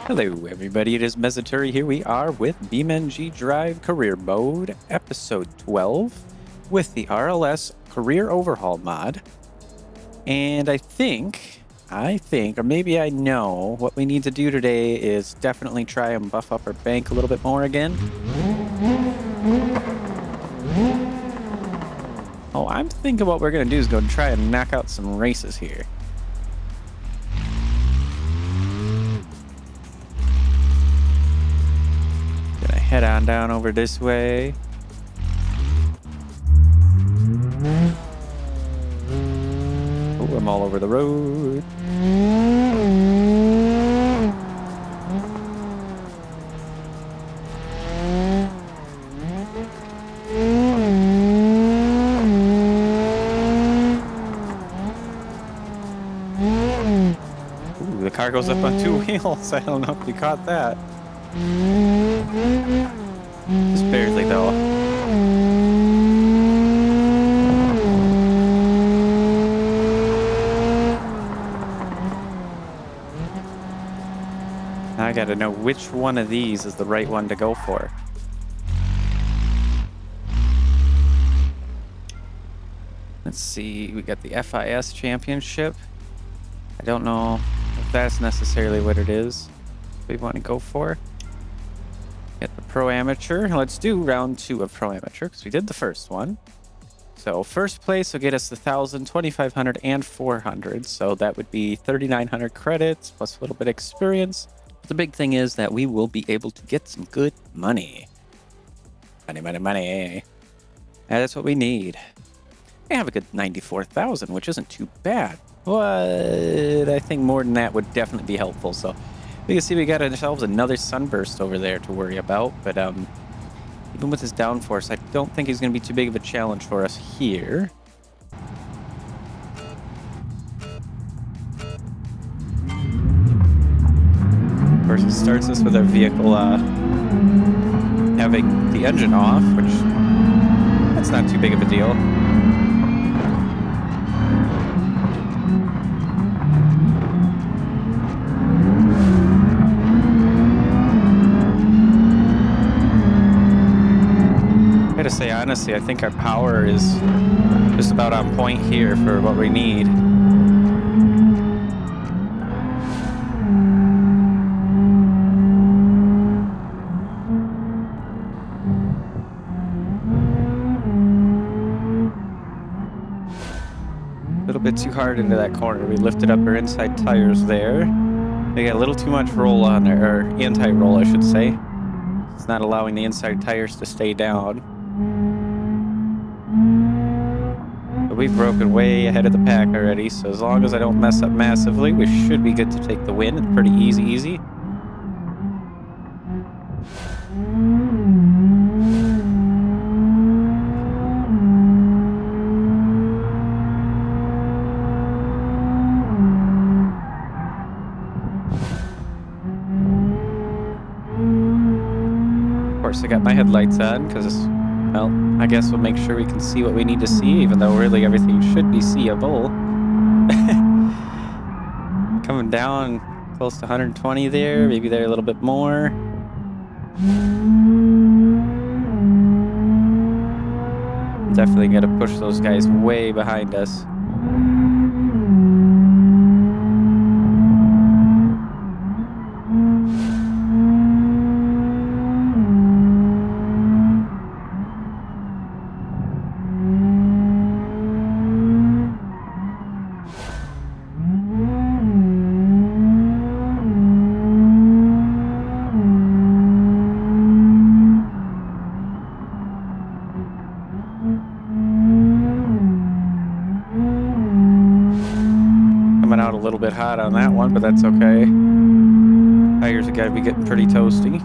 Hello everybody, it is Mezaturi. Here we are with BeamNG.drive Career Mode, episode 12, with the RLS Career Overhaul Mod. And I think, or maybe I know, what we need to do today is definitely try and buff up our bank a little bit more again. Oh, I'm thinking what we're going to do is go and try and knock out some races here. Head on down over this way. Oh, I'm all over the road. Ooh, the car goes up on two wheels. I don't know if you caught that. Just barely though. Now I gotta know which one of these is the right one to go for. Let's see, we got the FIS championship. I don't know if that's necessarily what it is we want to go for. Get the Pro Amateur. Let's do round 2 of Pro Amateur because we did the first one. So first place will get us 1,000, 2,500, and 400. So that would be 3,900 credits plus a little bit of experience. But the big thing is that we will be able to get some good money. Money. And that's what we need. We have a good 94,000, which isn't too bad. But I think more than that would definitely be helpful. So we can see we got ourselves another sunburst over there to worry about, but even with his downforce, I don't think he's going to be too big of a challenge for us here. Of course, it starts us with our vehicle having the engine off, which that's not too big of a deal. To say honestly, I think our power is just about on point here for what we need. A little bit too hard into that corner. We lifted up our inside tires there. They got a little too much roll on there, or anti-roll I should say. It's not allowing the inside tires to stay down. We've broken way ahead of the pack already, so as long as I don't mess up massively, we should be good to take the win. It's pretty easy. Of course, I got my headlights on because, well, I guess we'll make sure we can see what we need to see, even though really everything should be seeable. Coming down close to 120 there, maybe there a little bit more. Definitely got to push those guys way behind us. hot on that one, but that's okay. Tires have got to be getting pretty toasty.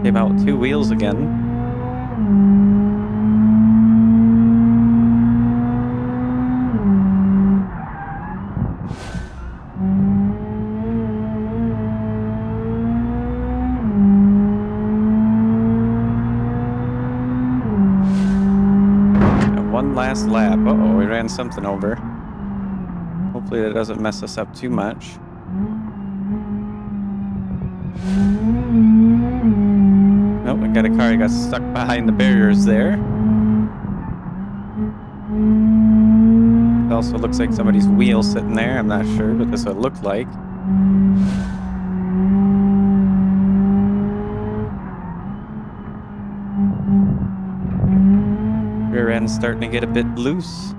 Came out with 2 wheels again. One last lap. Uh-oh, we ran something over. Hopefully that doesn't mess us up too much. Nope, we got a car that got stuck behind the barriers there. It also looks like somebody's wheel sitting there. I'm not sure, but that's what it looked like. Rear end's starting to get a bit loose.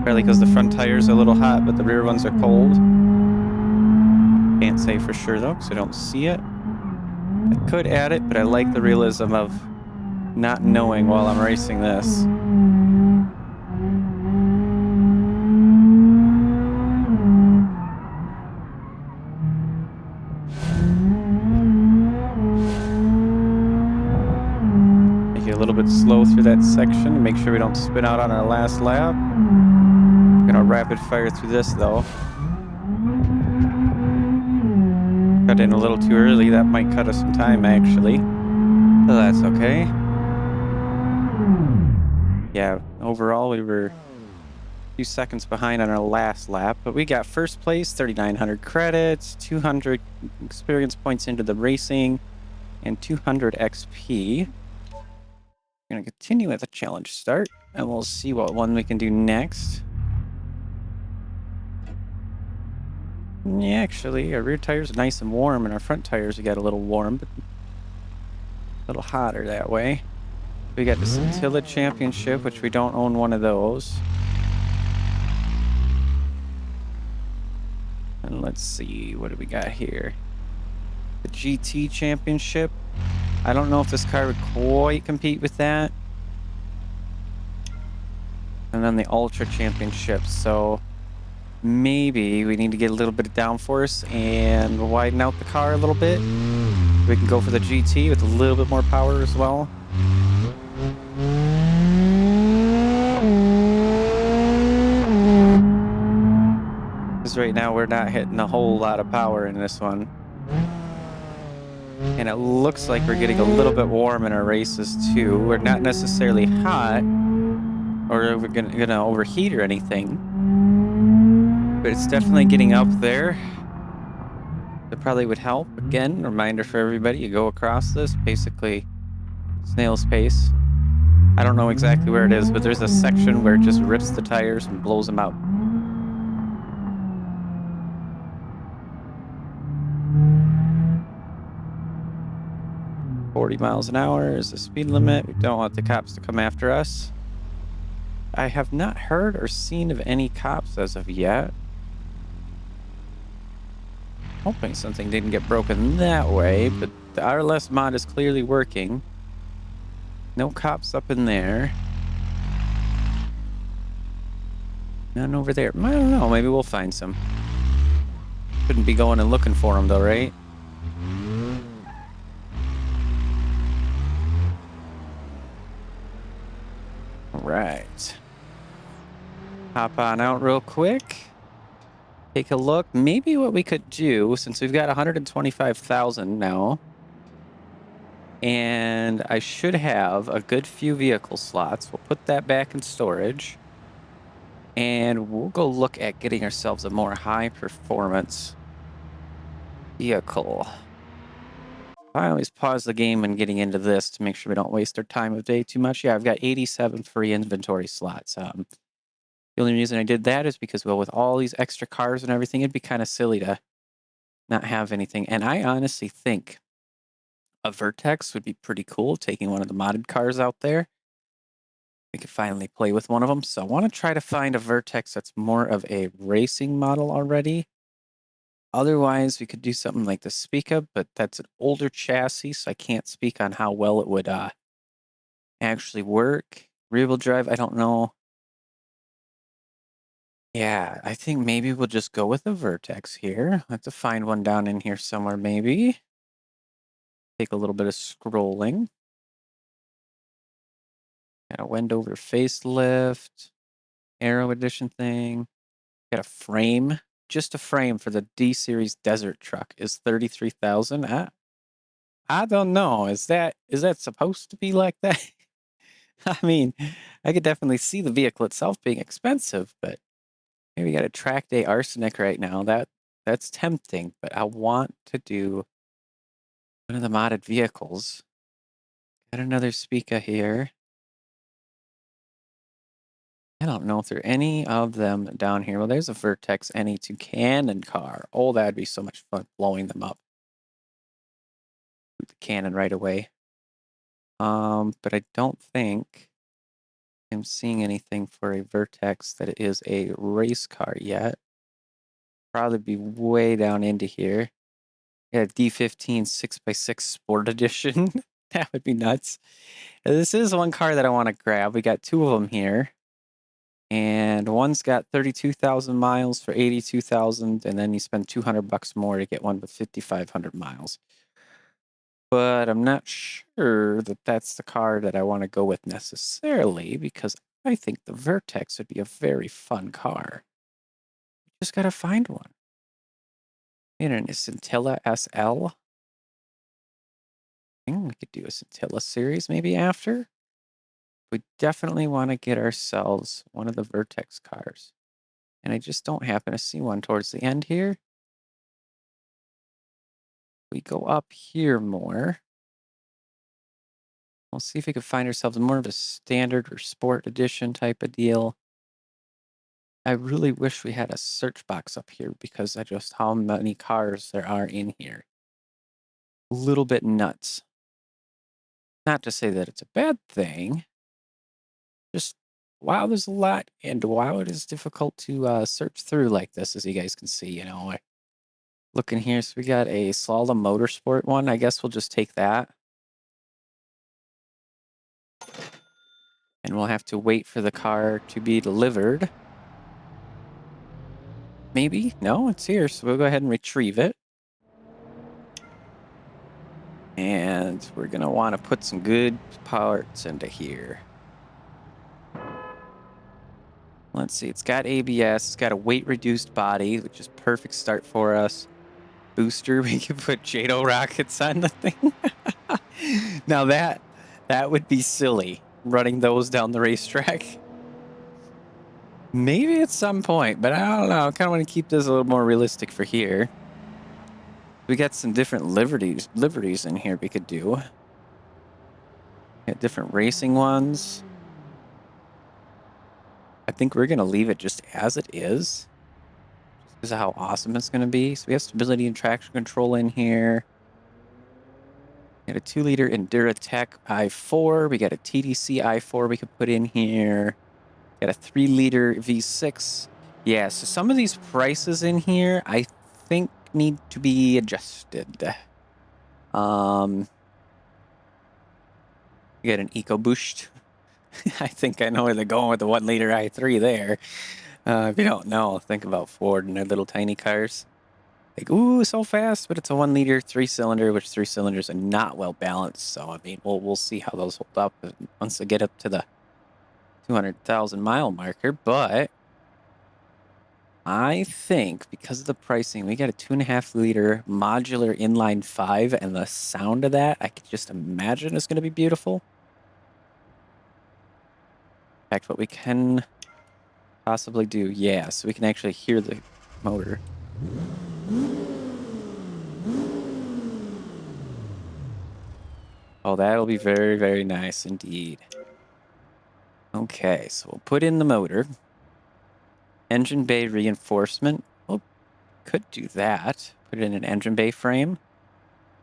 Probably because the front tires are a little hot, but the rear ones are cold. Can't say for sure though, because I don't see it. I could add it, but I like the realism of not knowing while I'm racing this. Make it a little bit slow through that section to make sure we don't spin out on our last lap. Gonna rapid fire through this though. Cut in a little too early. That might cut us some time actually. So that's okay. Yeah, overall we were a few seconds behind on our last lap, but we got first place, 3,900 credits, 200 experience points into the racing, and 200 XP. We're gonna continue with the challenge start, and we'll see what one we can do next. Yeah, actually, our rear tires are nice and warm, and our front tires got a little warm, but a little hotter that way. We got the Scintilla Championship, which we don't own one of those. And let's see, what do we got here? The GT Championship. I don't know if this car would quite compete with that. And then the Ultra Championship, so maybe we need to get a little bit of downforce and widen out the car a little bit. We can go for the GT with a little bit more power as well. Because right now we're not hitting a whole lot of power in this one. And it looks like we're getting a little bit warm in our races too. We're not necessarily hot or we're gonna overheat or anything. But it's definitely getting up there. That probably would help. Again, reminder for everybody, you go across this, basically snail's pace. I don't know exactly where it is, but there's a section where it just rips the tires and blows them out. $40 miles an hour is the speed limit. We don't want the cops to come after us. I have not heard or seen of any cops as of yet. Hoping something didn't get broken that way, but the RLS mod is clearly working. No cops up in there. None over there. I don't know, maybe we'll find some. Shouldn't be going and looking for them though, right? All right. Hop on out real quick. Take a look. Maybe what we could do, since we've got 125,000 now, and I should have a good few vehicle slots. We'll put that back in storage, and we'll go look at getting ourselves a more high-performance vehicle. I always pause the game when getting into this to make sure we don't waste our time of day too much. Yeah, I've got 87 free inventory slots. The only reason I did that is because, well, with all these extra cars and everything, it'd be kind of silly to not have anything. And I honestly think a Vertex would be pretty cool, taking one of the modded cars out there. We could finally play with one of them. So I want to try to find a Vertex that's more of a racing model already. Otherwise, we could do something like the Speak Up, but that's an older chassis, so I can't speak on how well it would actually work. Rear-wheel drive, I don't know. Yeah, I think maybe we'll just go with a Vertex here. I have to find one down in here somewhere, maybe. Take a little bit of scrolling. Got a Wendover facelift. Aero edition thing. Got a frame. Just a frame for the D-Series Desert truck is $33,000. I don't know. Is that supposed to be like that? I mean, I could definitely see the vehicle itself being expensive, but maybe we got a track day arsenic right now. That's tempting, but I want to do one of the modded vehicles. Got another Spica here. I don't know if there are any of them down here. Well, there's a Vertex NE2 cannon car. Oh, that'd be so much fun blowing them up. Shoot the cannon right away. But I don't think I'm seeing anything for a Vertex that is a race car yet. Probably be way down into here. Yeah, D15 6x6 Sport Edition. That would be nuts. This is one car that I want to grab. We got two of them here. And one's got 32,000 miles for 82,000, and then you spend $200 more to get one with 5,500 miles. But I'm not sure that that's the car that I want to go with necessarily, because I think the Vertex would be a very fun car. Just gotta find one. In a Scintilla SL. We could do a Scintilla series maybe after. We definitely want to get ourselves one of the Vertex cars. And I just don't happen to see one towards the end here. We go up here more. We'll see if we can find ourselves more of a standard or sport edition type of deal. I really wish we had a search box up here because of just how many cars there are in here. A little bit nuts. Not to say that it's a bad thing. Just, wow, there's a lot. And wow, it is difficult to search through like this, as you guys can see, you know. Looking here, so we got a Slalom Motorsport one. I guess we'll just take that. And we'll have to wait for the car to be delivered. Maybe? No, it's here. So we'll go ahead and retrieve it. And we're going to want to put some good parts into here. Let's see. It's got ABS. It's got a weight-reduced body, which is perfect start for us. Booster, we can put JATO rockets on the thing. Now that would be silly, running those down the racetrack. Maybe at some point, but I don't know. I kind of want to keep this a little more realistic for here. We got some different liveries in here we could do. Got different racing ones. I think we're going to leave it just as it is. Just because of how awesome it's going to be. So we have stability and traction control in here. We got a 2-liter Enduratech i4. We got a TDC i4 we could put in here. Got a 3-liter V6. Yeah, so some of these prices in here, I think, need to be adjusted. We got an EcoBoost. I think I know where they're going with the 1-liter i3 there. If you don't know, think about Ford and their little tiny cars. Like, ooh, so fast, but it's a 1-liter 3-cylinder, which 3 cylinders are not well balanced. So, I mean, we'll see how those hold up once they get up to the 200,000 mile marker. But I think because of the pricing, we got a 2.5-liter modular inline 5, and the sound of that, I could just imagine is going to be beautiful. In fact, what we can possibly do, yeah, so we can actually hear the motor. Oh, that'll be very, very nice indeed. Okay, so we'll put in the motor. Engine bay reinforcement. Well, could do that. Put it in an engine bay frame.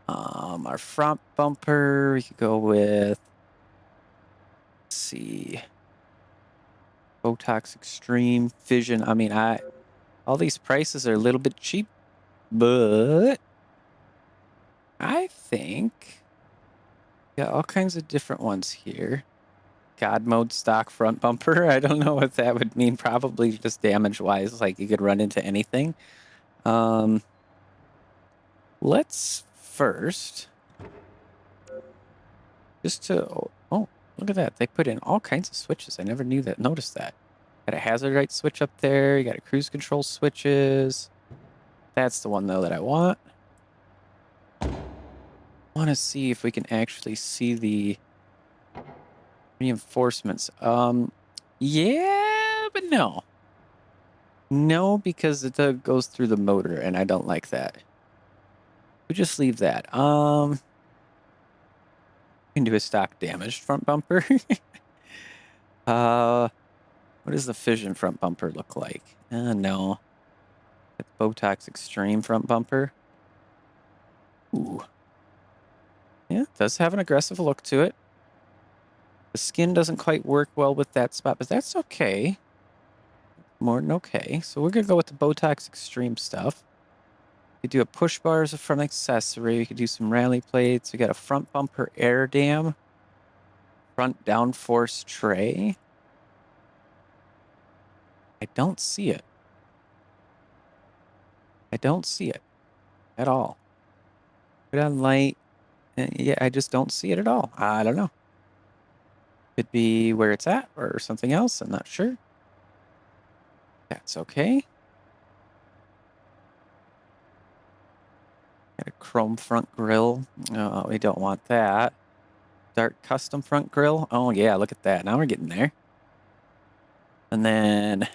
Our front bumper, we could go with, let's see, Botox Extreme Vision. I mean, all these prices are a little bit cheap, but I think, yeah, all kinds of different ones here. God mode stock front bumper. I don't know what that would mean. Probably just damage wise, like you could run into anything. Let's first just to oh, look at that. They put in all kinds of switches. I never knew that. Noticed that. Got a hazard light switch up there. You got a cruise control switches. That's the one though that I want. Want to see if we can actually see the reinforcements. Yeah, but no. No, because it goes through the motor, and I don't like that. We just leave that. We can do a stock damaged front bumper. What does the fission front bumper look like? No. It's Botox Extreme front bumper. Ooh. Yeah, it does have an aggressive look to it. The skin doesn't quite work well with that spot, but that's okay. More than okay. So we're going to go with the Botox Extreme stuff. We could do a push bar as a front accessory. We could do some rally plates. We got a front bumper air dam. Front downforce tray. I don't see it. I don't see it at all. Put on light. Yeah, I just don't see it at all. I don't know. Could be where it's at or something else. I'm not sure. That's okay. Got a chrome front grille. Oh, we don't want that. Dark custom front grille. Oh, yeah, look at that. Now we're getting there. And then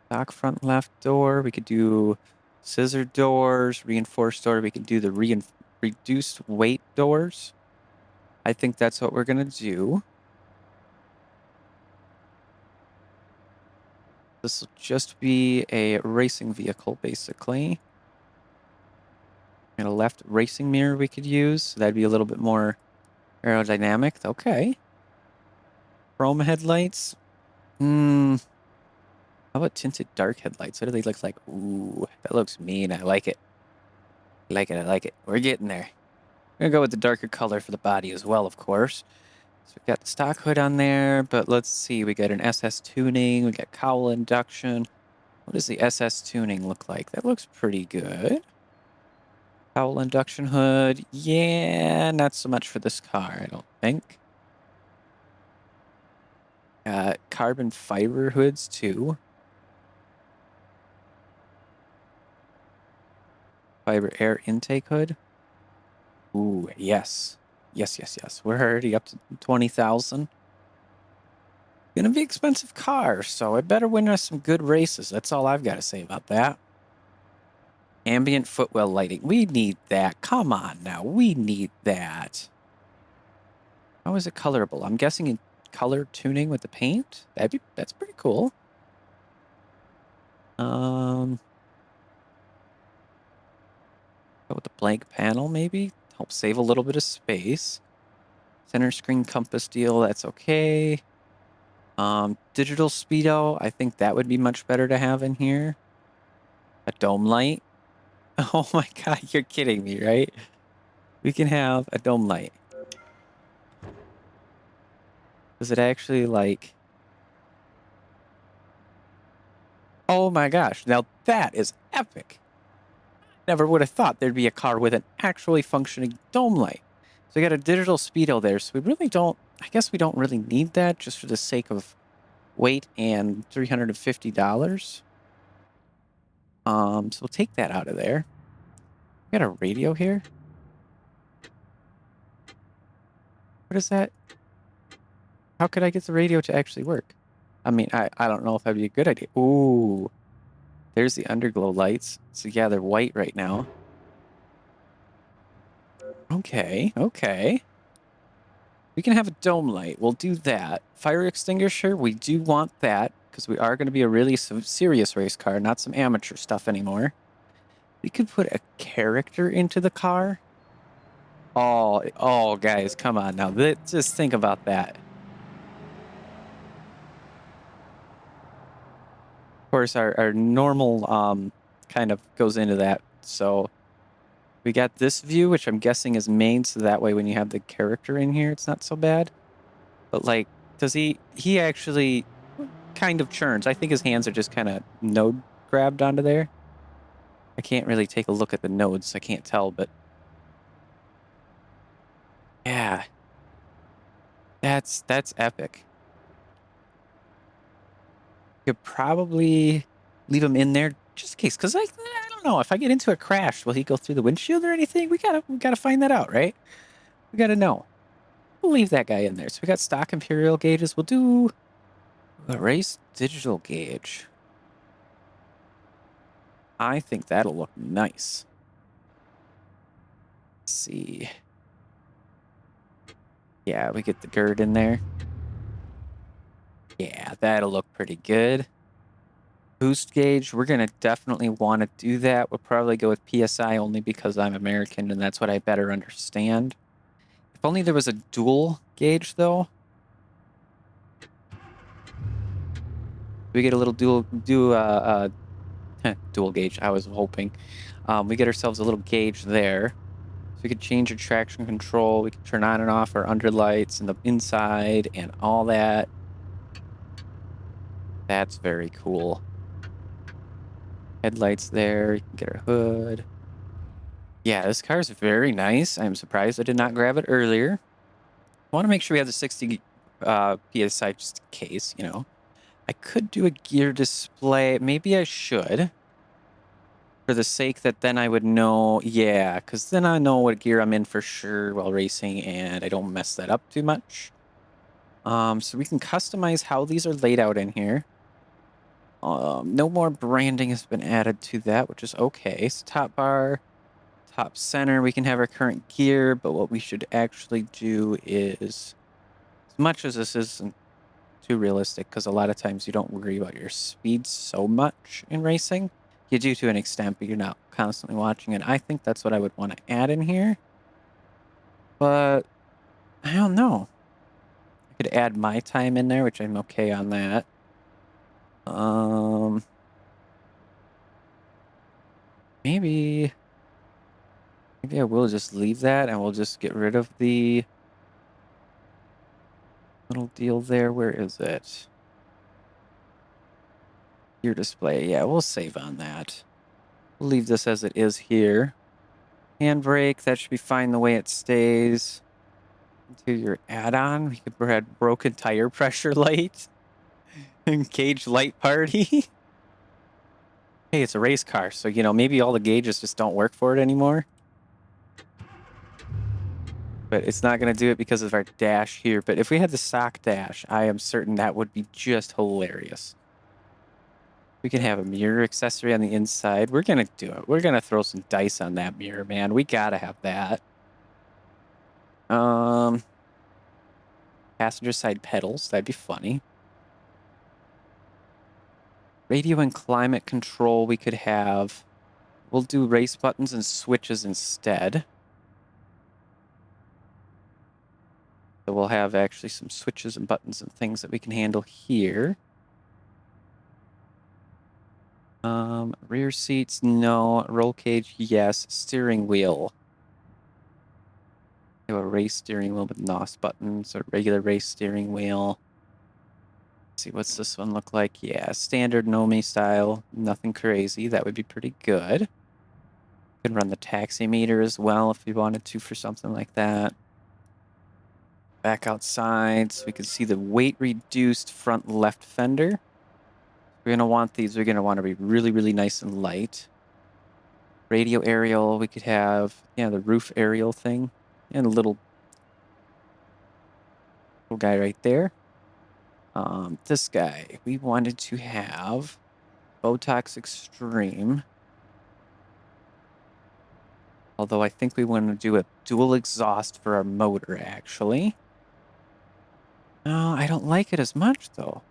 stock front left door. We could do scissor doors, reinforced door. We could do the reduced weight doors. I think that's what we're going to do. This will just be a racing vehicle, basically. And a left racing mirror we could use. So that'd be a little bit more aerodynamic. Okay. Chrome headlights. How about tinted dark headlights? What do they look like? Ooh, that looks mean. I like it. I like it. I like it. We're getting there. We're going to go with the darker color for the body as well, of course. So we've got the stock hood on there, but let's see. We got an SS tuning. We got cowl induction. What does the SS tuning look like? That looks pretty good. Cowl induction hood. Yeah, not so much for this car, I don't think. Carbon fiber hoods, too. Fiber air intake hood. Ooh, yes. Yes, yes, yes. We're already up to 20,000. Gonna be expensive car, so it better win us some good races. That's all I've got to say about that. Ambient footwell lighting. We need that. Come on now. We need that. How is it colorable? I'm guessing in color tuning with the paint. That's pretty cool. Go with the blank panel, maybe. Help save a little bit of space. Center screen compass deal. That's okay. Digital speedo. I think that would be much better to have in here. A dome light. Oh my God, you're kidding me, right? We can have a dome light. Does it actually like... Oh my gosh, now that is epic. Never would have thought there'd be a car with an actually functioning dome light. So we got a digital speedo there, so we really don't... I guess we don't really need that just for the sake of weight and $350. So we'll take that out of there. We got a radio here. What is that? How could I get the radio to actually work? I mean, I don't know if that'd be a good idea. Ooh, there's the underglow lights. So yeah, they're white right now. Okay, okay. We can have a dome light. We'll do that. Fire extinguisher, we do want that because we are going to be a really serious race car, not some amateur stuff anymore. We could put a character into the car. Oh, guys, come on now. Just think about that. Of course, our normal kind of goes into that. So We got this view, which I'm guessing is made so that way when you have the character in here, it's not so bad. But like, does he actually kind of churns? I think his hands are just kind of node grabbed onto there. I can't really take a look at the nodes. I can't tell, but yeah, that's epic. Could probably leave him in there just in case, because I don't know if I get into a crash, will he go through the windshield or anything? We gotta find that out, right? We gotta know. We'll leave that guy in there. So we got stock imperial gauges. We'll do a race digital gauge. I think that'll look nice. Let's see. Yeah, we get the gird in there. Yeah, that'll look pretty good. Boost gauge, we're going to definitely want to do that. We'll probably go with PSI only because I'm American and that's what I better understand. If only there was a dual gauge, though. We get a little dual gauge, I was hoping. We get ourselves a little gauge there. So we could change our traction control. We could turn on and off our underlights and the inside and all that. That's very cool. Headlights there. You can get our hood. Yeah, this car is very nice. I'm surprised I did not grab it earlier. I want to make sure we have the 60 PSI just in case, you know. I could do a gear display. Maybe I should. For the sake that then I would know, yeah, because then I know what gear I'm in for sure while racing and I don't mess that up too much. So we can customize how these are laid out in here. No more branding has been added to that, which is okay. So top bar, top center, we can have our current gear, but what we should actually do is, as much as this isn't too realistic, because a lot of times you don't worry about your speed so much in racing. You do to an extent, but you're not constantly watching it. I think that's what I would want to add in here. But I don't know. I could add my time in there, which I'm okay on that. Maybe I will just leave that and we'll just get rid of the little deal there. Where is it? Gear display. Yeah, we'll save on that. We'll leave this as it is here. Handbrake, that should be fine the way it stays. Into your add-on, we could add broken tire pressure light and gauge light party. Hey, it's a race car, so, you know, maybe all the gauges just don't work for it anymore. But it's not going to do it because of our dash here. But if we had the sock dash, I am certain that would be just hilarious. We can have a mirror accessory on the inside. We're going to do it. We're going to throw some dice on that mirror, man. We got to have that. Passenger side pedals. That'd be funny. Radio and climate control we could have. We'll do race buttons and switches instead. So we'll have actually some switches and buttons and things that we can handle here. Rear seats, no. Roll cage, yes. Steering wheel. We have a race steering wheel with NOS buttons, or regular race steering wheel. Let's see, what's this one look like? Yeah, standard Nomi style. Nothing crazy. That would be pretty good. We can run the taximeter as well if we wanted to for something like that. Back outside so we can see the weight reduced front left fender. We're going to want these. We're going to want to be really, really nice and light. Radio aerial, we could have, yeah, the roof aerial thing. And a little guy right there. This guy, we wanted to have Botox Extreme. Although I think we want to do a dual exhaust for our motor, actually. No, I don't like it as much, though.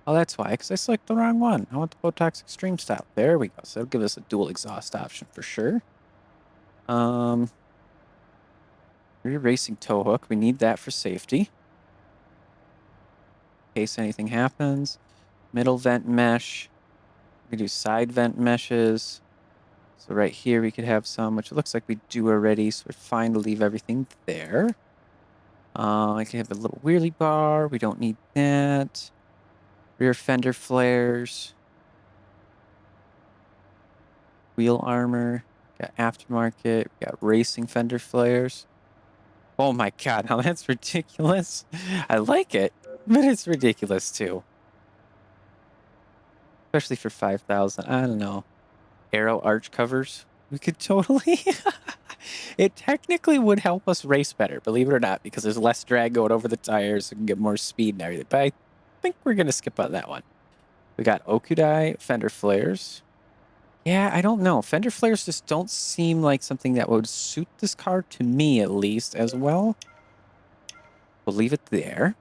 Oh, that's why, because I selected the wrong one. I want the Botox Extreme style. There we go. So it'll give us a dual exhaust option for sure. Rear racing tow hook. We need that for safety. In case anything happens. Middle vent mesh. We do side vent meshes. So right here we could have some, which it looks like we do already, so we're fine to leave everything there. I can have a little wheelie bar. We don't need that. Rear fender flares. Wheel armor. Got aftermarket. We got racing fender flares. Oh my god, now that's ridiculous. I like it, but it's ridiculous too. Especially for 5,000. I don't know. Aero arch covers. We could totally... It technically would help us race better, believe it or not, because there's less drag going over the tires and get more speed and everything. But I think we're going to skip on that one. We got Oc'd fender flares. Yeah, I don't know. Fender flares just don't seem like something that would suit this car, to me at least, as well. We'll leave it there.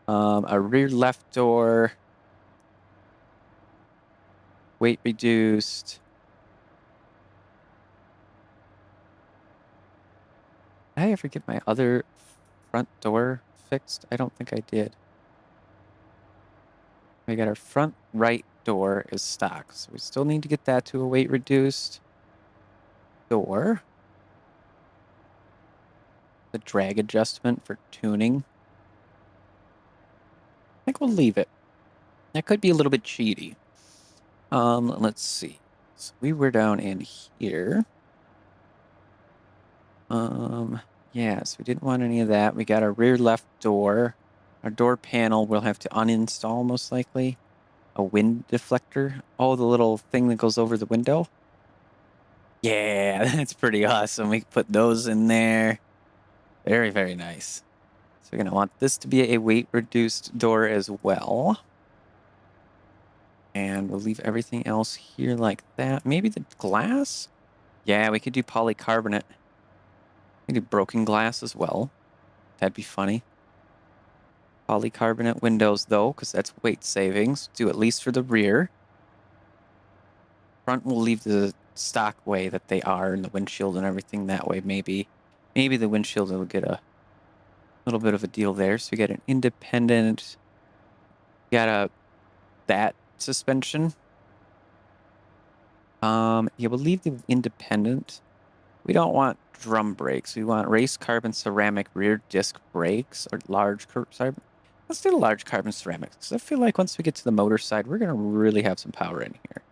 A rear left door. Weight reduced. Did I ever get my other front door fixed? I don't think I did. We got our front right door is stock, so we still need to get that to a weight reduced door. The drag adjustment for tuning. I think we'll leave it. That could be a little bit cheaty. Let's see. So we were down in here. Yes, we didn't want any of that. We got our rear left door. Our door panel we'll have to uninstall most likely. A wind deflector. Oh, the little thing that goes over the window. Yeah, that's pretty awesome. We can put those in there. Very, very nice. So we're going to want this to be a weight-reduced door as well. And we'll leave everything else here like that. Maybe the glass? Yeah, we could do polycarbonate. We could do broken glass as well. That'd be funny. Polycarbonate windows, though, because that's weight savings. Do at least for the rear. Front we'll leave the stock way that they are, and the windshield and everything that way. Maybe the windshield will get a little bit of a deal there. So we got an independent. We got that suspension. Yeah, we'll leave the independent. We don't want drum brakes. We want race carbon ceramic rear disc brakes or large carbon. Let's do the large carbon ceramics because I feel like once we get to the motor side, we're gonna really have some power in here.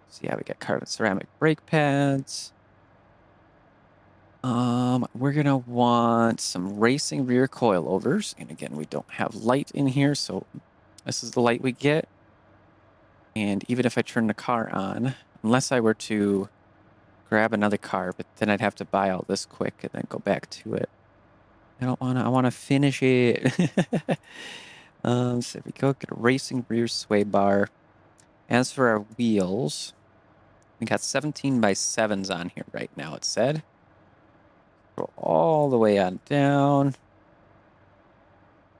So yeah, we got carbon ceramic brake pads. We're gonna want some racing rear coilovers, and again, we don't have light in here, so this is the light we get. And even if I turn the car on, unless I were to grab another car, but then I'd have to buy all this quick and then go back to it. I want to finish it. So if we go get a racing rear sway bar. As for our wheels, we got 17 by 7s on here right now, it said. Go all the way on down.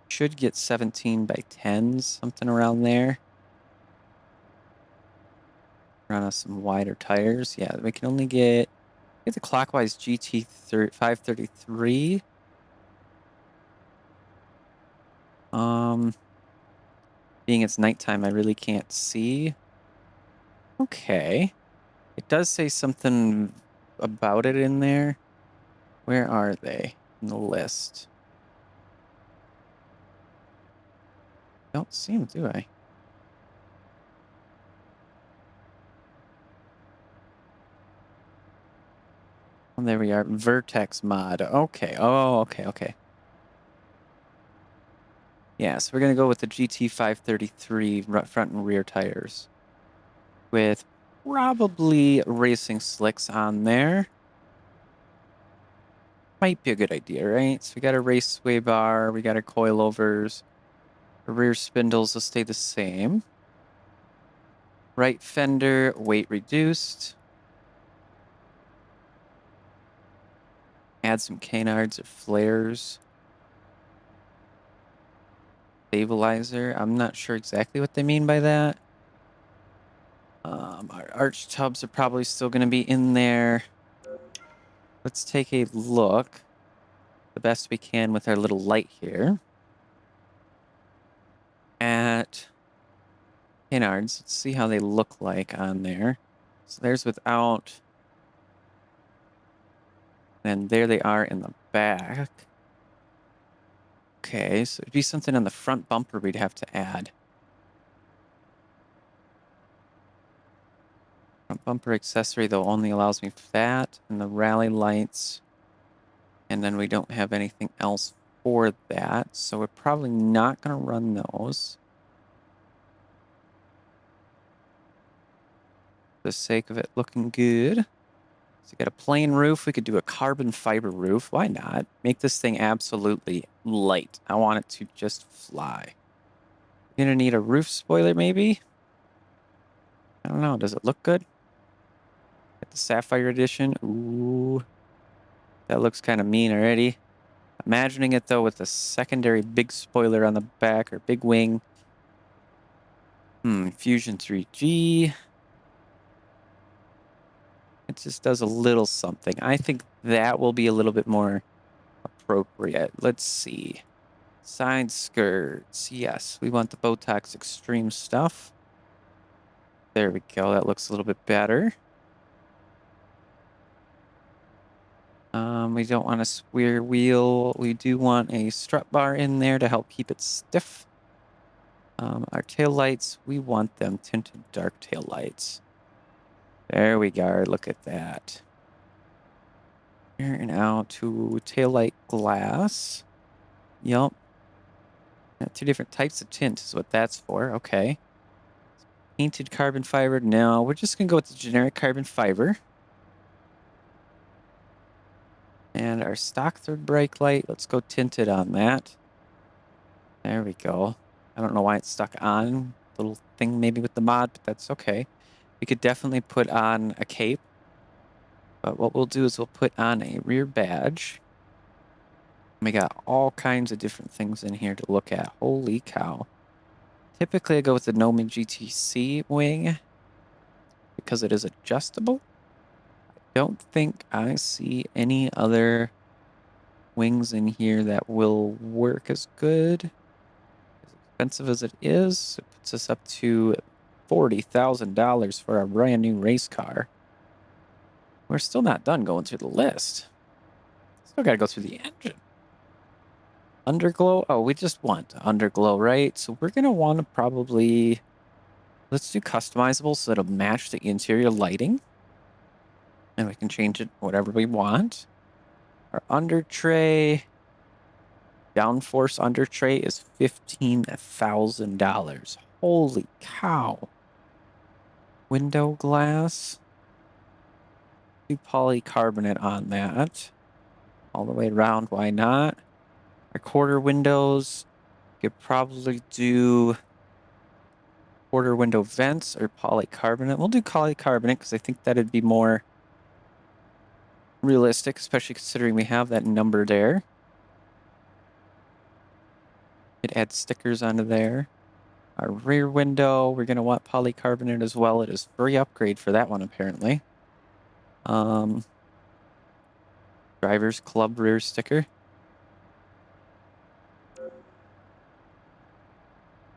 Should get 17 by 10s, something around there. Run us some wider tires. Yeah, we can only get the clockwise GT 533. Being it's nighttime, I really can't see. Okay. It does say something about it in there. Where are they in the list? Don't see them, do I? Oh, there we are. Vertex mod. Okay. Oh, okay. Yeah, so we're going to go with the GT 533 front and rear tires. With probably racing slicks on there. Might be a good idea, right? So we got a race sway bar. We got our coilovers. The rear spindles will stay the same. Right fender, weight reduced. Add some canards or flares. Stabilizer. I'm not sure exactly what they mean by that. Our arch tubs are probably still going to be in there. Let's take a look the best we can with our little light here at canards. Let's see how they look like on there. So there's without. And there they are in the back. Okay, so it'd be something on the front bumper we'd have to add. Front bumper accessory, though, only allows me that and the rally lights. And then we don't have anything else for that. So we're probably not going to run those. For the sake of it looking good. So we got a plain roof. We could do a carbon fiber roof. Why not? Make this thing absolutely light. I want it to just fly. You're going to need a roof spoiler, maybe? I don't know. Does it look good? Got the Sapphire Edition. Ooh. That looks kind of mean already. Imagining it, though, with a secondary big spoiler on the back or big wing. Fusion 3G. It just does a little something. I think that will be a little bit more appropriate. Let's see. Side skirts. Yes, we want the Botox Extreme stuff. There we go. That looks a little bit better. We don't want a square wheel. We do want a strut bar in there to help keep it stiff. Our tail lights, we want them tinted dark tail lights. There we go. Look at that. Here now to tail light glass. Yup. Two different types of tint is what that's for. Okay. Painted carbon fiber. No, we're just going to go with the generic carbon fiber. And our stock third brake light, let's go tinted on that. There we go. I don't know why it's stuck on. Little thing maybe with the mod, but that's okay. We could definitely put on a cape. But what we'll do is we'll put on a rear badge. We got all kinds of different things in here to look at. Holy cow. Typically I go with the Nomi GTC wing because it is adjustable. I don't think I see any other wings in here that will work as good. As expensive as it is, it puts us up to $40,000 for a brand new race car. We're still not done going through the list. Still got to go through the engine. Underglow. Oh, we just want underglow, right? So we're going to want to probably... Let's do customizable so it'll match the interior lighting. And we can change it whatever we want. Our under tray... Downforce under tray is $15,000. Holy cow. Window glass. Do polycarbonate on that. All the way around, why not? Our quarter windows, could probably do quarter window vents or polycarbonate. We'll do polycarbonate because I think that'd be more realistic, especially considering we have that number there. It adds stickers onto there. Our rear window, we're going to want polycarbonate as well. It is free upgrade for that one, apparently. Driver's Club rear sticker.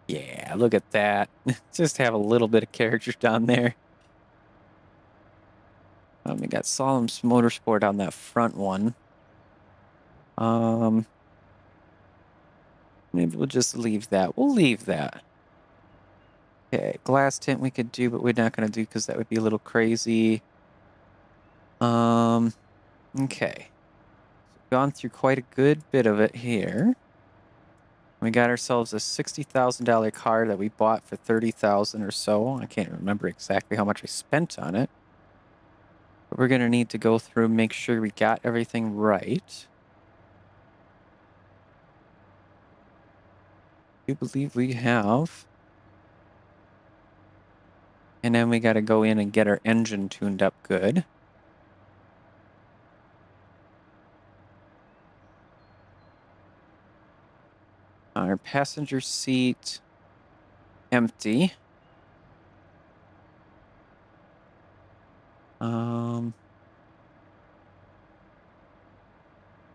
Yeah, look at that. Just have a little bit of character down there. We got Solemn's Motorsport on that front one. Maybe we'll just leave that. We'll leave that. Okay, glass tint we could do, but we're not going to do because that would be a little crazy. Okay. So gone through quite a good bit of it here. We got ourselves a $60,000 car that we bought for $30,000 or so. I can't remember exactly how much I spent on it. But we're going to need to go through and make sure we got everything right. I do believe we have. And then we got to go in and get our engine tuned up good. Our passenger seat, empty.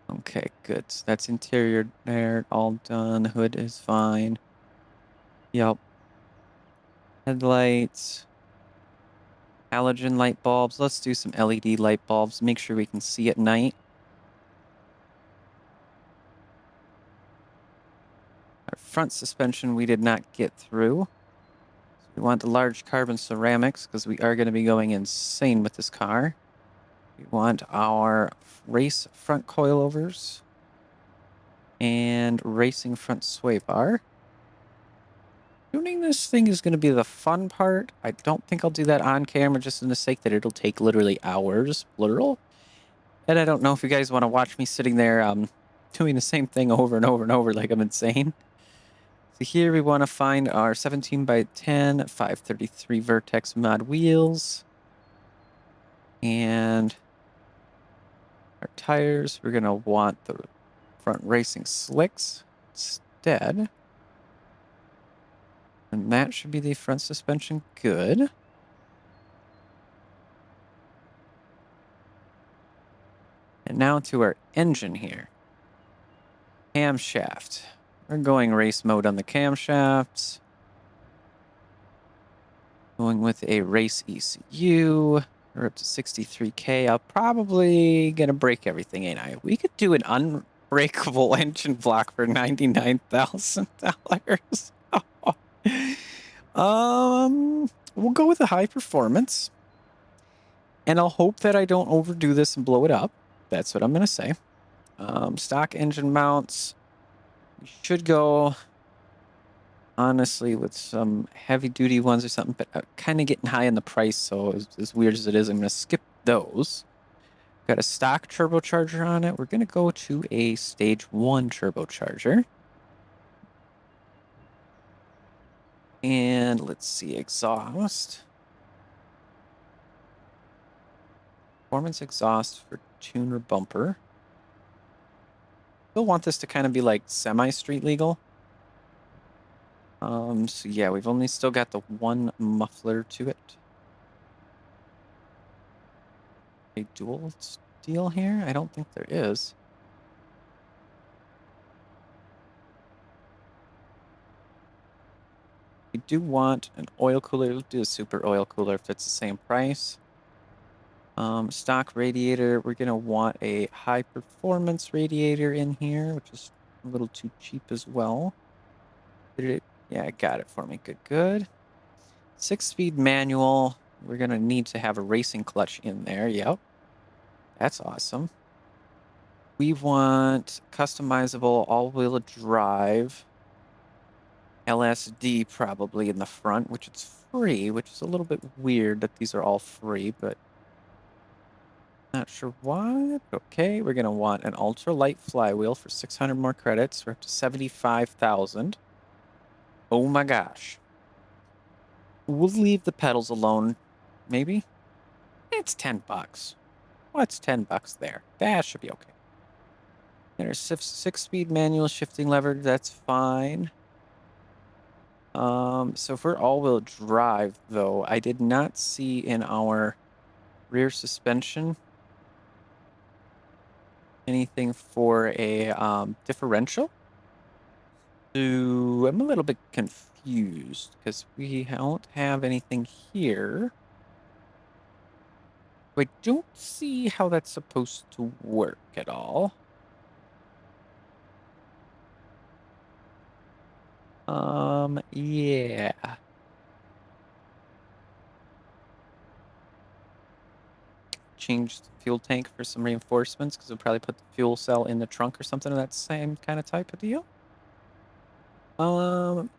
Okay, good. So that's interior there, all done. Hood is fine. Yep. Headlights. halogen light bulbs. Let's do some LED light bulbs. Make sure we can see at night. Our front suspension we did not get through. So we want the large carbon ceramics because we are going to be going insane with this car. We want our race front coilovers and racing front sway bar. Tuning this thing is going to be the fun part. I don't think I'll do that on camera just in the sake that it'll take literally hours, plural. And I don't know if you guys want to watch me sitting there doing the same thing over and over and over like I'm insane. So here we want to find our 17 by 10 533 Vertex mod wheels. And our tires, we're going to want the front racing slicks instead. And that should be the front suspension. Good. And now to our engine here. Camshaft. We're going race mode on the camshafts. Going with a race ECU. We're up to 63K. I'm probably going to break everything, ain't I? We could do an unbreakable engine block for $99,000. We'll go with a high performance. And I'll hope that I don't overdo this and blow it up. That's what I'm going to say. Stock engine mounts. We should go, honestly, with some heavy-duty ones or something, but kind of getting high in the price, so as weird as it is, I'm going to skip those. Got a stock turbocharger on it. We're going to go to a stage 1 turbocharger. And let's see, exhaust. Performance exhaust for tuner bumper. Still want this to kind of be like semi-street legal. So yeah, we've only still got the one muffler to it. A dual steel here? I don't think there is. We do want an oil cooler. We'll do a super oil cooler if it's the same price. Stock radiator, we're going to want a high performance radiator in here, which is a little too cheap as well. Did it? Yeah, it got it for me. Good, good. 6-speed manual. We're going to need to have a racing clutch in there. Yep. That's awesome. We want customizable all-wheel drive. LSD probably in the front, which it's free, which is a little bit weird that these are all free, but not sure why. Okay, we're going to want an ultra-light flywheel for 600 more credits. We're up to 75,000. Oh my gosh. We'll leave the pedals alone, maybe. It's $10. What's $10 there? That should be okay. There's 6-speed manual shifting lever. That's fine. So for all-wheel drive, though, I did not see in our rear suspension anything for a differential. So I'm a little bit confused because we don't have anything here. I don't see how that's supposed to work at all. Yeah. Change the fuel tank for some reinforcements because we'll probably put the fuel cell in the trunk or something of that same kind of type of deal.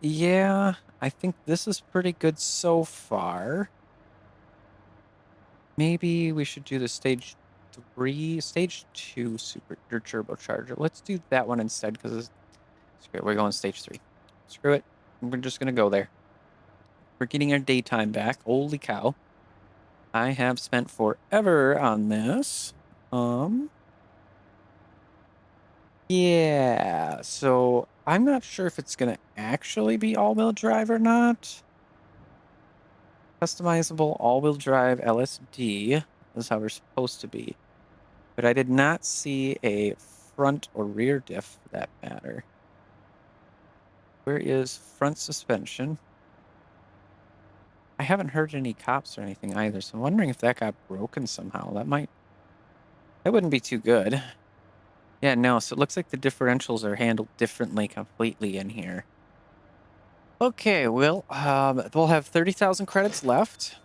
Yeah, I think this is pretty good so far. Maybe we should do the stage 2 super turbocharger. Let's do that one instead because we're going stage 3. Screw it. We're just gonna go there. We're getting our daytime back. Holy cow. I have spent forever on this. Yeah, so I'm not sure if it's gonna actually be all-wheel drive or not. Customizable all-wheel drive LSD is how we're supposed to be. But I did not see a front or rear diff for that matter. Where is front suspension? I haven't heard any cops or anything either, so I'm wondering if that got broken somehow. That wouldn't be too good. Yeah, no, so it looks like the differentials are handled differently completely in here. Okay, well, we'll have 30,000 credits left.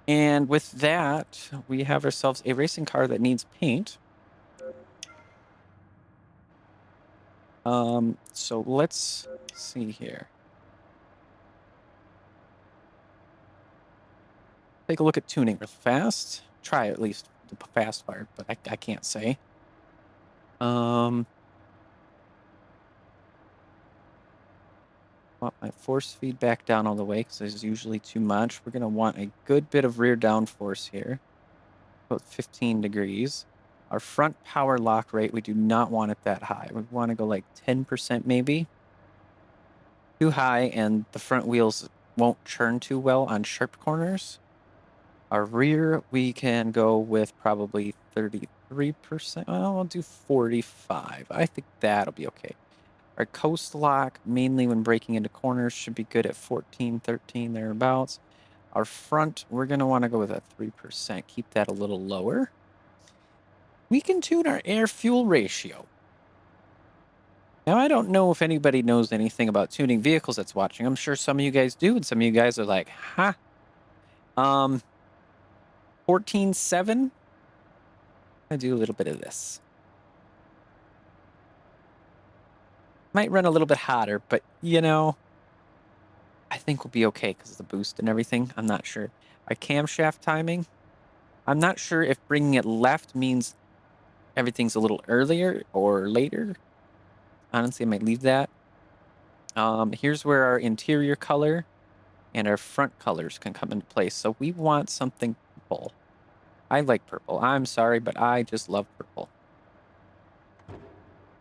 And with that, we have ourselves a racing car that needs paint. So let's see here. Take a look at tuning real fast. Try at least the fast part, but I can't say. Want my force feedback down all the way because there's usually too much. We're going to want a good bit of rear downforce here, about 15 degrees. Our front power lock rate, we do not want it that high. We want to go like 10% maybe. Too high, and the front wheels won't churn too well on sharp corners. Our rear, we can go with probably 33%. Well, we'll do 45. I think that'll be okay. Our coast lock, mainly when braking into corners, should be good at 14, 13, thereabouts. Our front, we're going to want to go with a 3%. Keep that a little lower. We can tune our air-fuel ratio. Now, I don't know if anybody knows anything about tuning vehicles that's watching. I'm sure some of you guys do, and some of you guys are like, huh? 14.7. I do a little bit of this. Might run a little bit hotter, but you know, I think we'll be okay because of the boost and everything. I'm not sure. Our camshaft timing, I'm not sure if bringing it left means everything's a little earlier or later. Honestly, I might leave that. Here's where our interior color and our front colors can come into place. So we want something purple. I like purple. I'm sorry, but I just love purple.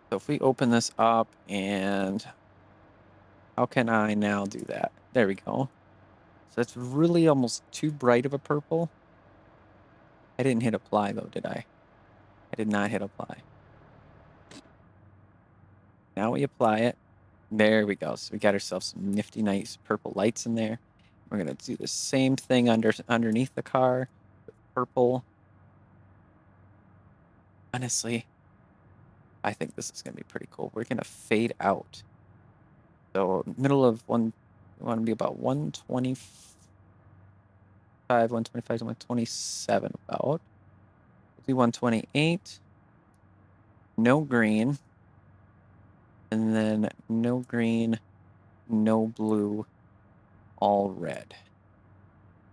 So if we open this up, and how can I now do that? There we go. So that's really almost too bright of a purple. I didn't hit apply though, did I? I did not hit apply. Now we apply it. There we go. So we got ourselves some nifty, nice purple lights in there. We're going to do the same thing underneath the car with purple. Honestly, I think this is going to be pretty cool. We're going to fade out. So middle of one, we want to be about 125, 125 to 127 about. We'll do 128. No green. And then no green, no blue, all red.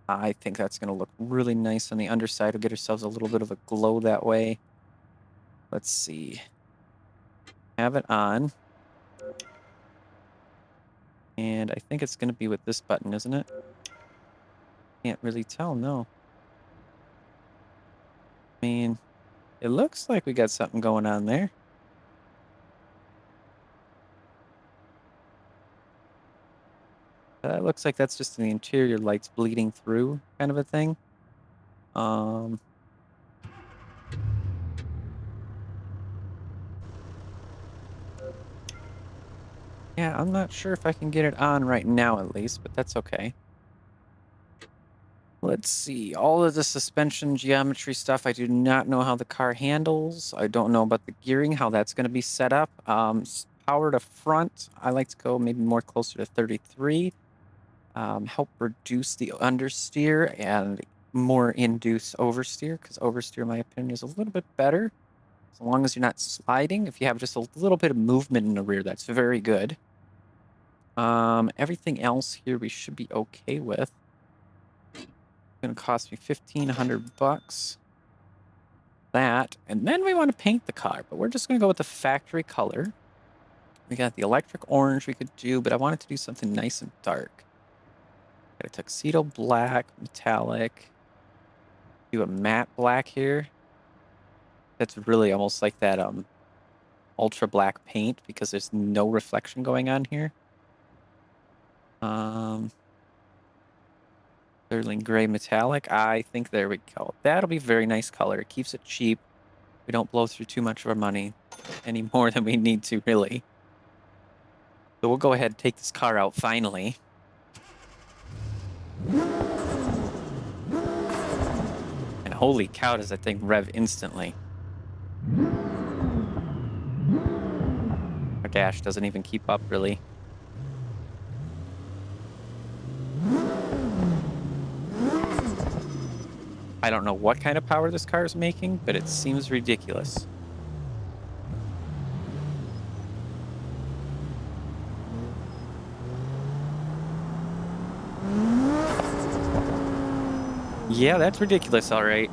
I think that's going to look really nice on the underside. We'll get ourselves a little bit of a glow that way. Let's see. Have it on. And I think it's going to be with this button, isn't it? Can't really tell, no. I mean, it looks like we got something going on there. That looks like that's just the interior lights bleeding through kind of a thing. Yeah, I'm not sure if I can get it on right now at least, but that's okay. Let's see, all of the suspension geometry stuff, I do not know how the car handles. I don't know about the gearing, how that's going to be set up. Power to front, I like to go maybe more closer to 33. Help reduce the understeer and more induce oversteer, because oversteer, in my opinion, is a little bit better. As long as you're not sliding, if you have just a little bit of movement in the rear, that's very good. Everything else here we should be okay with. Going to cost me $1,500. That, and then we want to paint the car, but we're just going to go with the factory color. We got the electric orange we could do, but I wanted to do something nice and dark. Got a tuxedo black, metallic. Do a matte black here. That's really almost like that ultra black paint because there's no reflection going on here. Sterling gray metallic. I think there we go. That'll be a very nice color. It keeps it cheap. We don't blow through too much of our money any more than we need to, really. So we'll go ahead and take this car out finally. And holy cow, does that thing rev instantly. My dash doesn't even keep up, really. I don't know what kind of power this car is making, but it seems ridiculous. Yeah, that's ridiculous, all right.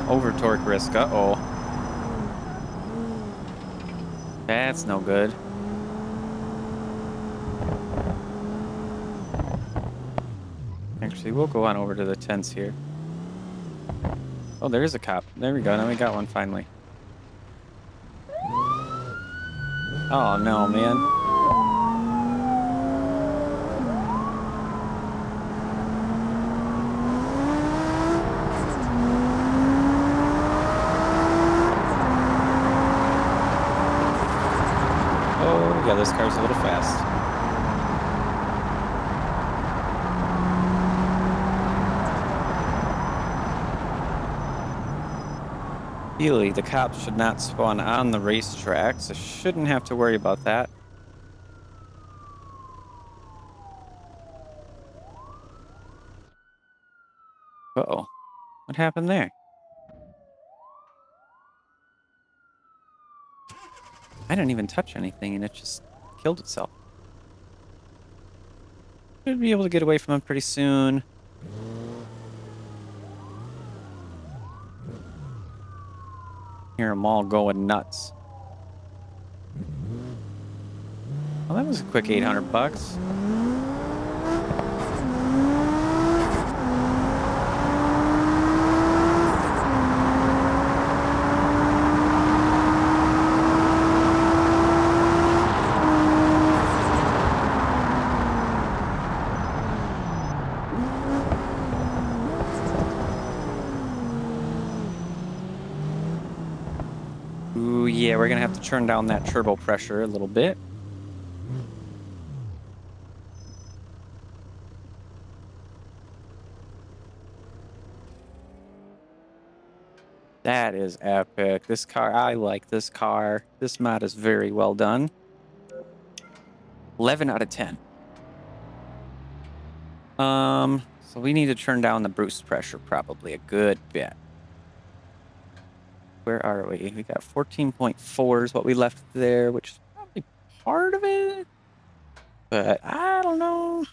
Over torque risk, uh-oh. That's no good. Actually, we'll go on over to the tents here. Oh, there is a cop. There we go. Now we got one finally. Oh, no, man. Oh, yeah, this car's a little fast. Really, the cops should not spawn on the racetrack, so shouldn't have to worry about that. Uh-oh. What happened there? I didn't even touch anything, and it just killed itself. Should be able to get away from him pretty soon. Hear them all going nuts. Well, that was a quick 800 bucks. Ooh, yeah, we're gonna have to turn down that turbo pressure a little bit. That is epic. This car, I like this car. This mod is very well done. 11 out of 10. So we need to turn down the boost pressure probably a good bit. Where are we? We got 14.4 is what we left there, which is probably part of it. But I don't know.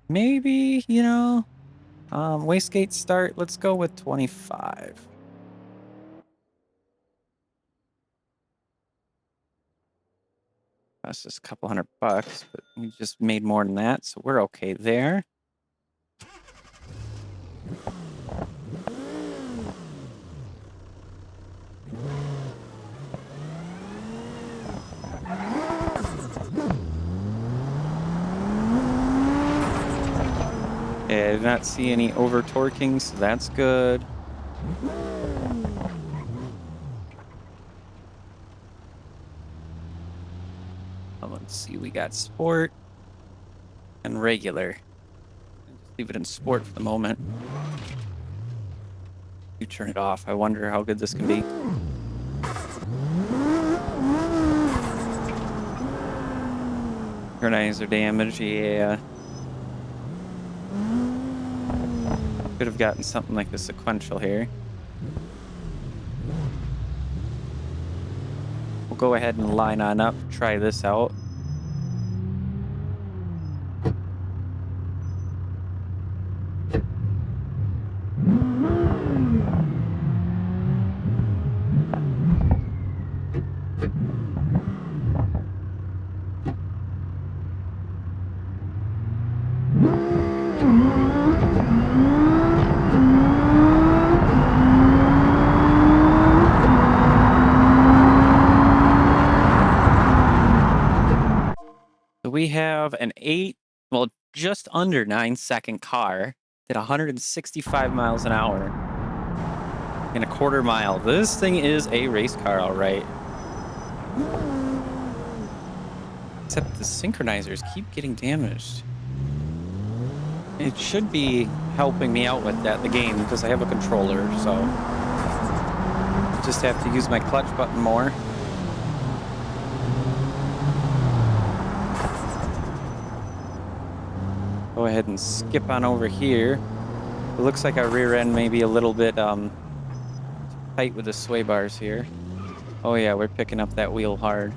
Maybe, you know. Wastegate start, let's go with 25. That's just a couple $100, but we just made more than that, so we're okay there. I did not see any over torquing, so that's good. Let's see, we got sport and regular. Just leave it in sport for the moment. You turn it off. I wonder how good this can be. Synchronizer damage, yeah. Could have gotten something like the sequential here. We'll go ahead and line on up, try this out. We have an just under 9-second car at 165 miles an hour. in a quarter mile. This thing is a race car, all right. Except the synchronizers keep getting damaged. It should be helping me out with that, the game, because I have a controller, so I just have to use my clutch button more. Go ahead and skip on over here. It looks like our rear end may be a little bit tight with the sway bars here. Oh yeah, we're picking up that wheel hard.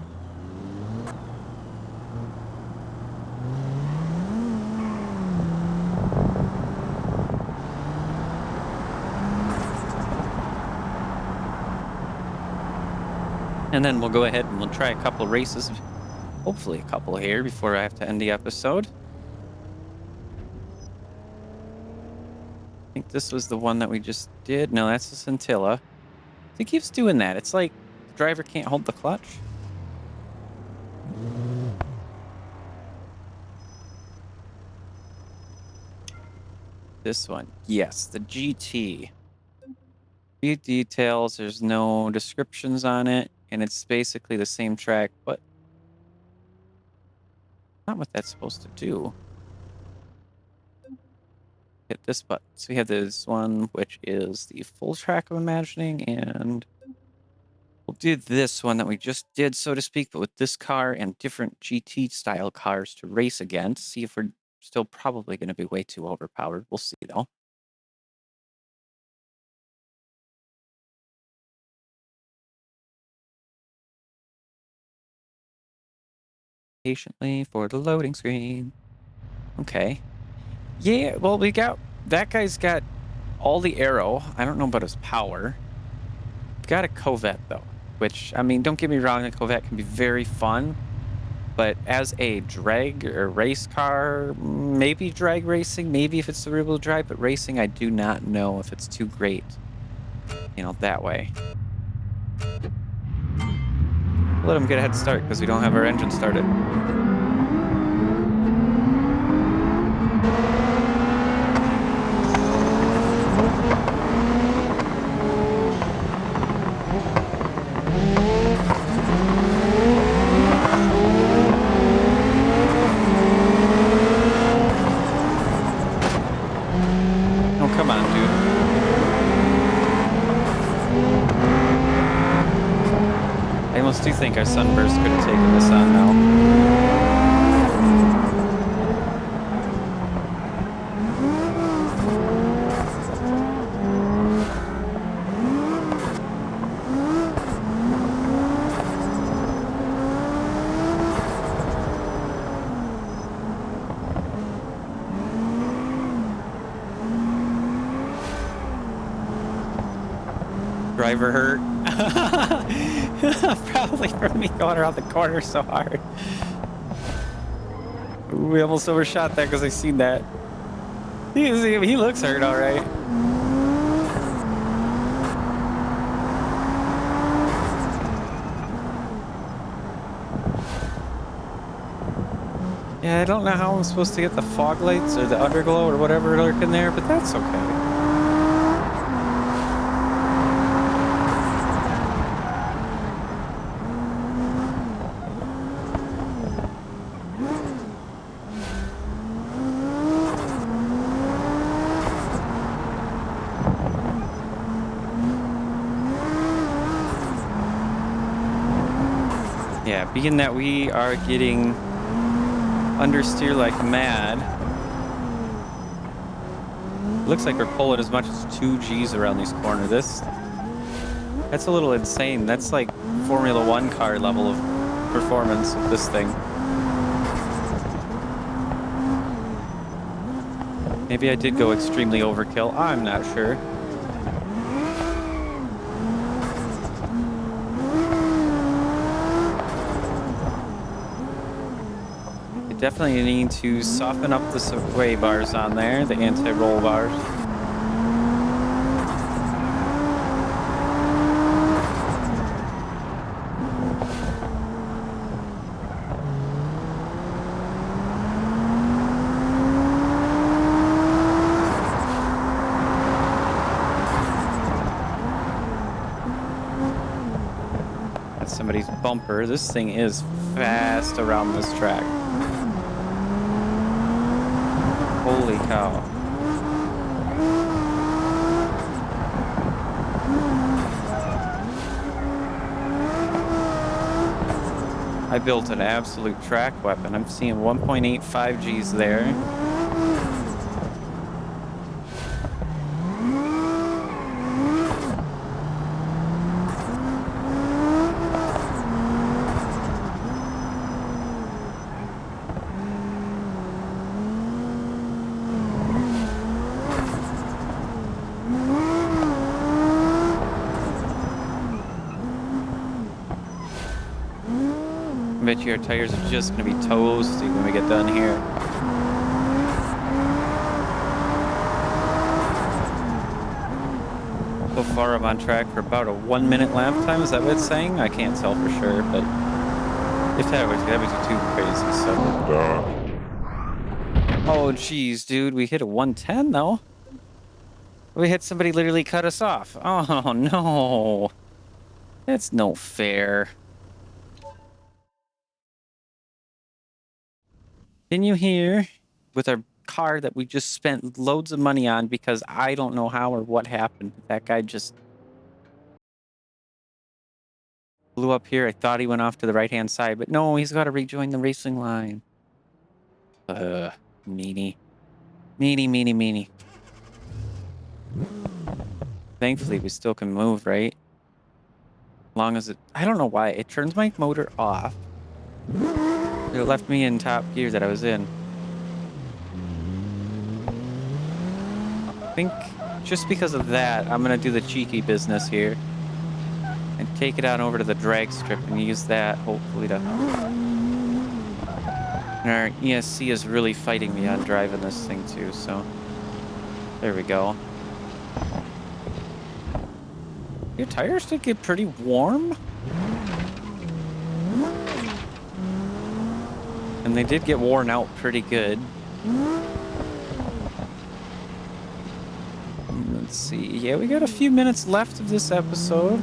And then we'll go ahead and we'll try a couple races, hopefully a couple here before I have to end the episode. I think this was the one that we just did. No, that's the Scintilla. It keeps doing that. It's like the driver can't hold the clutch. This one, yes, the GT. Details, there's no descriptions on it, and it's basically the same track, but not what that's supposed to do. Hit this button. So we have this one, which is the full track, I'm imagining, and we'll do this one that we just did, so to speak, but with this car and different GT-style cars to race against. See if we're still probably going to be way too overpowered. We'll see, though. Patiently for the loading screen. Okay. Yeah, well, we got... That guy's got all the aero. I don't know about his power. Got a Corvette, though. Which, I mean, don't get me wrong, a Corvette can be very fun. But as a drag or race car, maybe drag racing, maybe if it's the rear-wheel drive, but racing, I do not know if it's too great, you know, that way. Let him get a head start because we don't have our engine started. I do think our Sunburst could have taken this on now. Driver hurt. Probably from me going around the corner so hard. We almost overshot that because I seen that. He looks hurt, all right. Yeah, I don't know how I'm supposed to get the fog lights or the underglow or whatever lurking there, but that's okay. Yeah, being that we are getting understeer like mad, looks like we're pulling as much as 2 Gs around these corners. That's a little insane. That's like Formula 1 car level of performance with this thing. Maybe I did go extremely overkill. I'm not sure. Definitely need to soften up the sway bars on there, the anti-roll bars. somebody's bumper. This thing is fast around this track. Holy cow. I built an absolute track weapon. I'm seeing 1.85 Gs there. I bet you our tires are just going to be toasty when we get done here. So far I'm on track for about a 1 minute lap time. Is that what it's saying? I can't tell for sure, but if that would be too crazy. So. Oh, geez, dude. We hit a 110, though. We had somebody literally cut us off. Oh, no. That's no fair. Can you hear with our car that we just spent loads of money on because I don't know how or what happened. That guy just blew up here. I thought he went off to the right-hand side, but no, he's got to rejoin the racing line. Meanie. Meanie. Thankfully, we still can move, right? As long as it... I don't know why. It turns my motor off. It left me in top gear that I was in. I think just because of that, I'm going to do the cheeky business here. And take it on over to the drag strip and use that, hopefully, to... And our ESC is really fighting me on driving this thing, too, so... There we go. Your tires did get pretty warm. And they did get worn out pretty good. Let's see. Yeah, we got a few minutes left of this episode.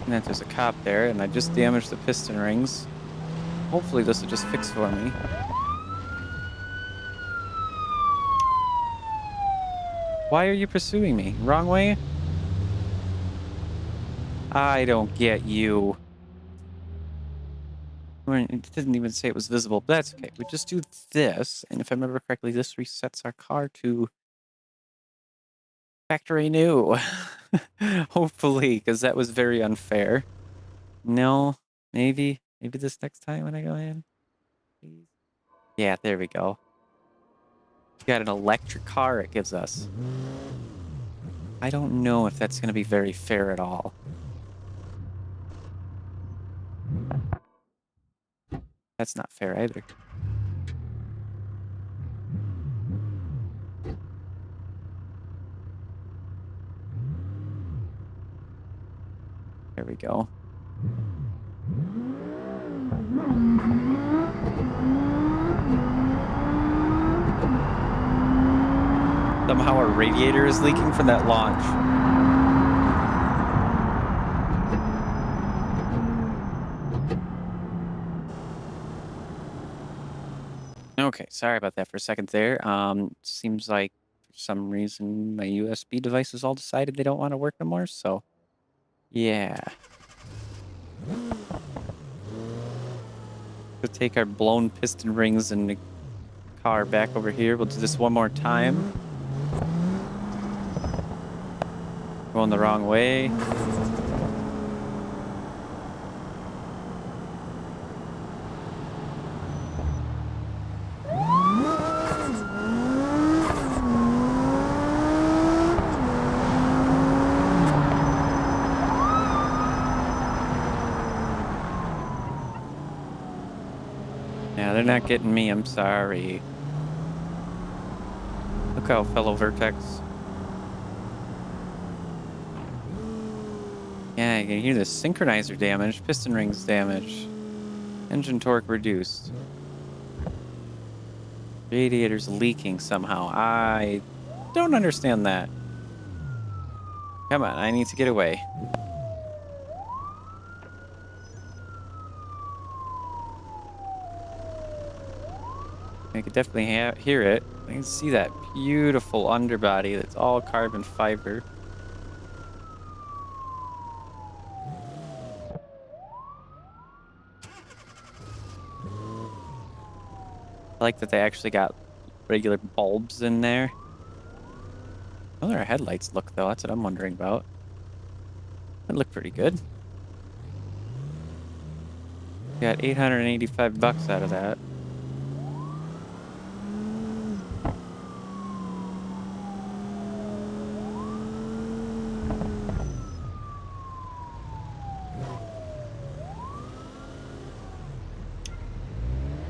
And that there's a cop there, and I just damaged the piston rings. Hopefully this will just fix for me. Why are you pursuing me? Wrong way? I don't get you. It didn't even say it was visible, but that's okay. We just do this, and if I remember correctly, this resets our car to factory new. Hopefully, because that was very unfair. No, maybe this next time when I go in. Please. Yeah, there we go. Got an electric car it gives us. I don't know if that's going to be very fair at all. That's not fair either. There we go. Somehow our radiator is leaking from that launch. Okay, sorry about that for a second there. Seems like for some reason my USB devices all decided they don't want to work no more, so yeah. We'll take our blown piston rings and the car back over here. We'll do this one more time. Going the wrong way. Yeah, they're not getting me. I'm sorry. Look out, fellow Vertex. Yeah, you can hear the synchronizer damage, piston rings damage, engine torque reduced. Radiator's leaking somehow. I Don't understand that. Come on, I need to get away. I could definitely hear it. I can see that beautiful underbody that's all carbon fiber. I like that they actually got regular bulbs in there. How do our headlights look, though? That's what I'm wondering about. They look pretty good. Got $885 out of that.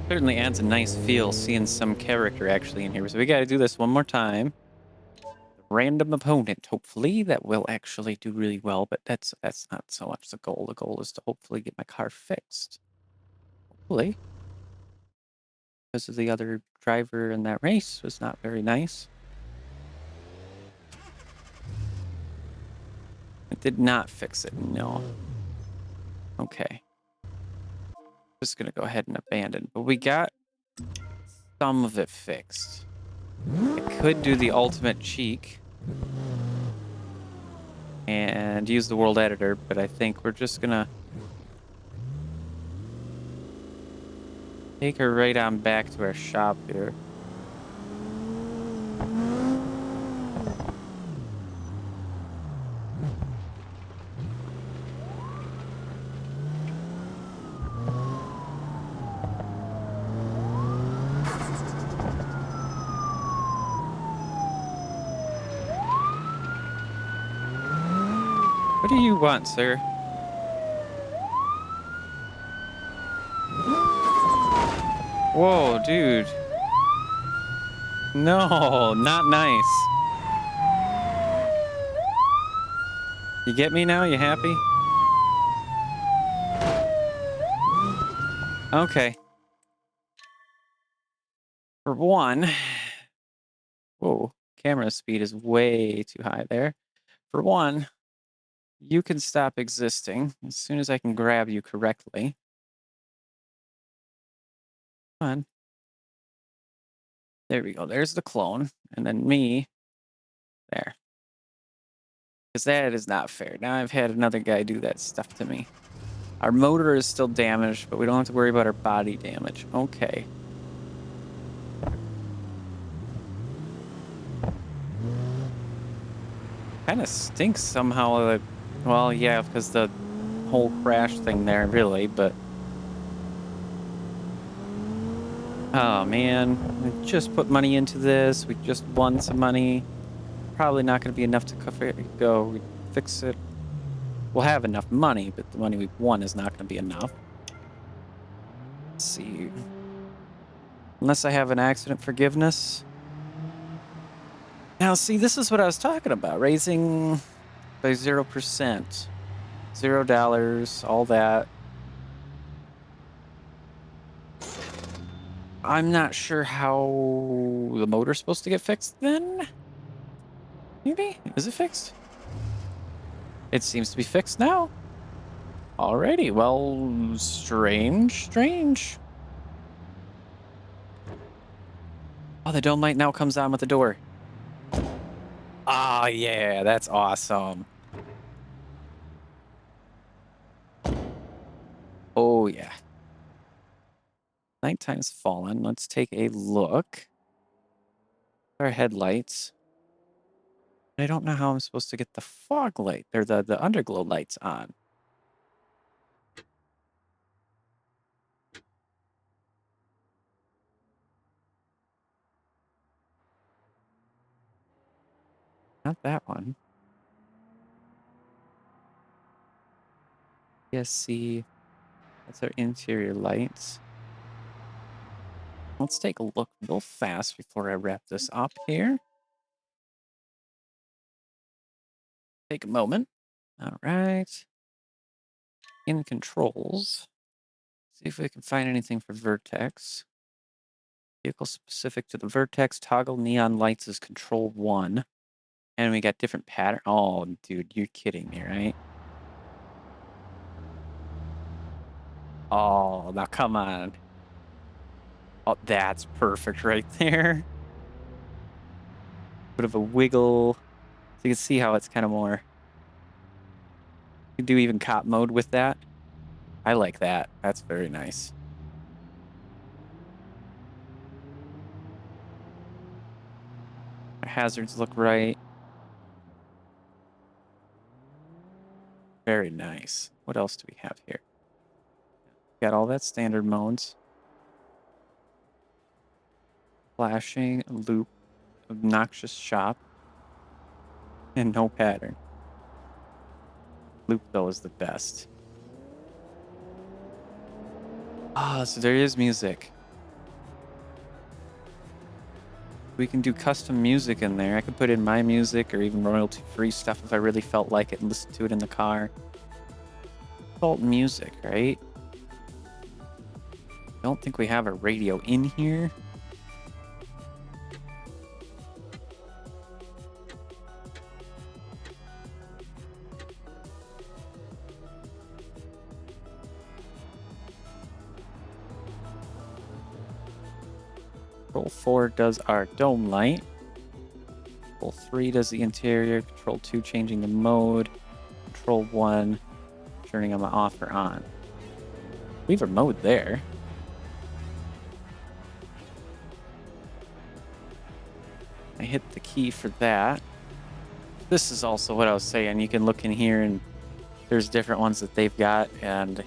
Certainly adds a nice feel seeing some character actually in here. So we got to do this one more time. Random opponent. Hopefully that will actually do really well, but that's not so much the goal. The goal is to hopefully get my car fixed. Hopefully. Because of the other driver in that race was not very nice. It did not fix it, no. Okay. Just gonna go ahead and abandon. But we got some of it fixed. I could do the ultimate cheek and use the world editor, but I think we're just gonna take her right on back to our shop here. What do you want, sir? Whoa, dude. No, not nice. You get me now? You happy? Okay. For one, whoa, camera speed is way too high there. For one, you can stop existing as soon as I can grab you correctly. Come on. There we go. There's the clone. And then me. There. Because that is not fair. Now I've had another guy do that stuff to me. Our motor is still damaged, but we don't have to worry about our body damage. Okay. Kind of stinks somehow. Well, yeah, because the whole crash thing there, really, but... Oh, man. We just put money into this. We just won some money. Probably not going to be enough to go. We fix it. We'll have enough money, but the money we've won is not going to be enough. Let's see. Unless I have an accident forgiveness. Now, see, this is what I was talking about. Raising by 0%. $0, all that. I'm not sure how the motor's supposed to get fixed then. Maybe? Is it fixed? It seems to be fixed now. Alrighty, well, strange. Oh, the dome light now comes on with the door. Ah, yeah, that's awesome. Oh, yeah. Nighttime's fallen. Let's take a look. Our headlights. I don't know how I'm supposed to get the fog light, or the underglow lights on. Not that one. See, that's our interior lights. Let's take a look real fast before I wrap this up here. Take a moment. All right. In controls. See if we can find anything for vertex. Vehicle specific to the vertex. Toggle neon lights is control 1. And we got different pattern. Oh, dude, you're kidding me, right? Oh, now come on. Oh, that's perfect right there. Bit of a wiggle. So you can see how it's kind of more. You can do even cop mode with that. I like that. That's very nice. Our hazards look right. Very nice. What else do we have here? Got all that standard modes. Flashing, loop, obnoxious shop, and no pattern. Loop, though, is the best. Ah, so there is music. We can do custom music in there. I could put in my music or even royalty-free stuff if I really felt like it and listen to it in the car. Default music, right? I don't think we have a radio in here. Control 4 does our dome light. Control 3 does the interior. Control 2 changing the mode. Control 1 turning them off or on. We have a mode there. I hit the key for that. This is also what I was saying. You can look in here and there's different ones that they've got and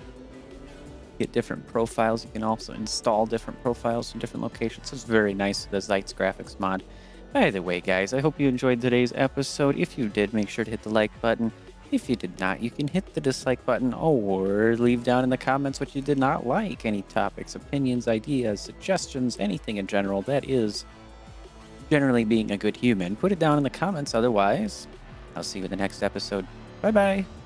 get different profiles. You can also install different profiles from different locations. It's very nice, the Zeitz graphics mod. By the way, guys, I hope you enjoyed today's episode. If you did, make sure to hit the like button. If you did not, you can hit the dislike button or leave down in the comments what you did not like. Any topics, opinions, ideas, suggestions, anything in general that is generally being a good human. Put it down in the comments. Otherwise, I'll see you in the next episode. Bye-bye.